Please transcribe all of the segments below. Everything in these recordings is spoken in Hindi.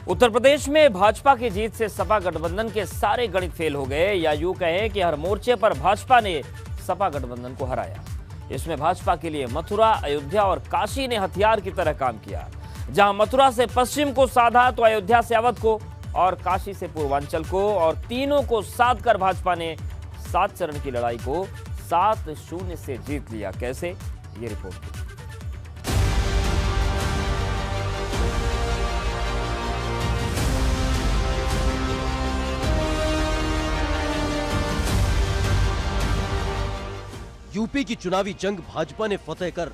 उत्तर प्रदेश में भाजपा की जीत से सपा गठबंधन के सारे गणित फेल हो गए, या यूं कहें कि हर मोर्चे पर भाजपा ने सपा गठबंधन को हराया। इसमें भाजपा के लिए मथुरा, अयोध्या और काशी ने हथियार की तरह काम किया। जहां मथुरा से पश्चिम को साधा तो अयोध्या से अवध को और काशी से पूर्वांचल को, और तीनों को साध कर भाजपा ने 7 चरण की लड़ाई को 7-0 से जीत लिया। कैसे, ये रिपोर्ट। यूपी की चुनावी जंग भाजपा ने फतेह कर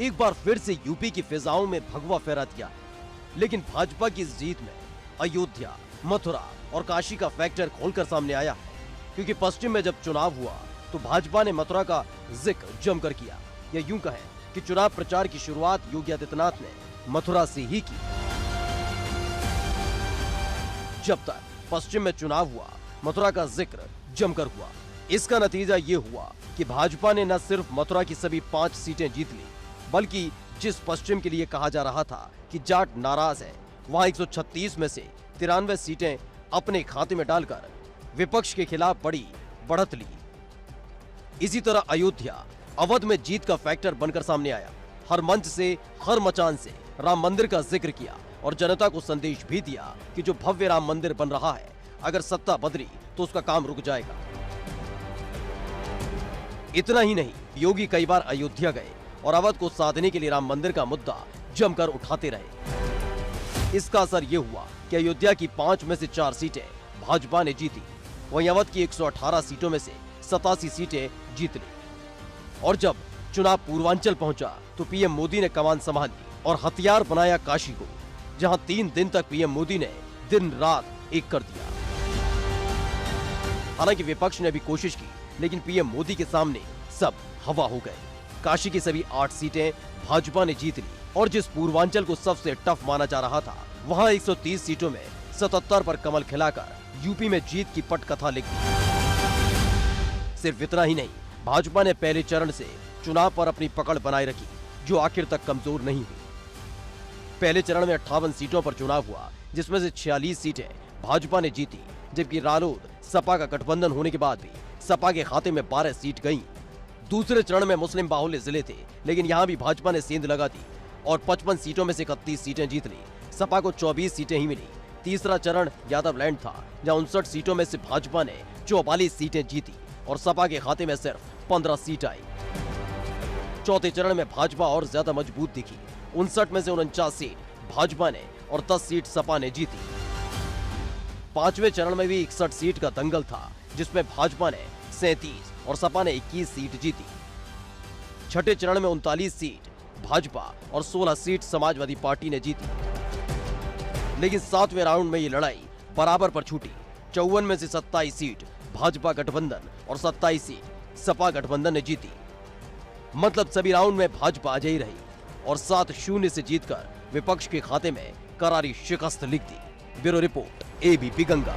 एक बार फिर से यूपी की फिजाओं में भगवा फहरा दिया। लेकिन भाजपा की इस जीत में अयोध्या, मथुरा और काशी का फैक्टर खोलकर सामने आया है, क्योंकि पश्चिम में जब चुनाव हुआ तो भाजपा ने मथुरा का जिक्र जमकर किया। या यूं कहें कि चुनाव प्रचार की शुरुआत योगी आदित्यनाथ ने मथुरा से ही की। जब तक पश्चिम में चुनाव हुआ, मथुरा का जिक्र जमकर हुआ। इसका नतीजा ये हुआ कि भाजपा ने न सिर्फ मथुरा की सभी 5 सीटें जीत ली, बल्कि जिस पश्चिम के लिए कहा जा रहा था कि जाट नाराज है, वहां 136 में से 93 सीटें अपने खाते में डालकर विपक्ष के खिलाफ बड़ी बढ़त ली। इसी तरह अयोध्या, अवध में जीत का फैक्टर बनकर सामने आया। हर मंच से, हर मचान से राम मंदिर का जिक्र किया और जनता को संदेश भी दिया कि जो भव्य राम मंदिर बन रहा है, अगर सत्ता बदली तो उसका काम रुक जाएगा। इतना ही नहीं, योगी कई बार अयोध्या गए और अवध को साधने के लिए राम मंदिर का मुद्दा जमकर उठाते रहे। इसका असर यह हुआ कि अयोध्या की 5 में से 4 सीटें भाजपा ने जीती, वहीं अवध की 118 सीटों में से 87 सीटें जीत ली। और जब चुनाव पूर्वांचल पहुंचा तो पीएम मोदी ने कमान संभाली और हथियार बनाया काशी को, जहां 3 दिन तक पीएम मोदी ने दिन रात एक कर दिया। हालांकि विपक्ष ने भी कोशिश की, लेकिन पीएम मोदी के सामने सब हवा हो गए। काशी की सभी 8 सीटें भाजपा ने जीत ली और जिस पूर्वांचल को सबसे टफ माना जा रहा था, वहां 130 सीटों में 77 पर कमल खिलाकर यूपी में जीत की पटकथा लिख दी। सिर्फ इतना ही नहीं, भाजपा ने पहले चरण से चुनाव पर अपनी पकड़ बनाए रखी, जो आखिर तक कमजोर नहीं हुई। पहले चरण में 58 सीटों पर चुनाव हुआ, जिसमें से 46 सीटें भाजपा ने जीती, जबकि रालोद सपा का गठबंधन होने के बाद भी सपा के खाते में 12 सीट गईं। दूसरे चरण में मुस्लिम बाहुल्य जिले थे, लेकिन यहां भी भाजपा ने सेंध लगा दी और 55 सीटों में से 31 सीटें जीत ली। सपा को 24 सीटें ही मिली। तीसरा चरण यादव लैंड था, जहां 59 सीटों में से भाजपा ने 44 सीटें जीती और सपा के खाते में सिर्फ 15 सीट आई। चौथे चरण में भाजपा और ज्यादा मजबूत दिखी। 59 में से 49 सीट भाजपा ने और 10 सीट सपा ने जीती। पांचवें चरण में भी 61 सीट का दंगल था, जिसमें भाजपा ने 37 और सपा ने 21 सीट जीती। छठे चरण में 39 सीट भाजपा और 16 सीट समाजवादी पार्टी ने जीती। लेकिन 7वें राउंड में ये लड़ाई बराबर पर छूटी। 54 में से 27 सीट भाजपा गठबंधन और 27 सीट सपा गठबंधन ने जीती। मतलब सभी राउंड में भाजपा अजयी रही और 7-0 से जीतकर विपक्ष के खाते में करारी शिकस्त लिख दी। Bureau report, ABP Ganga.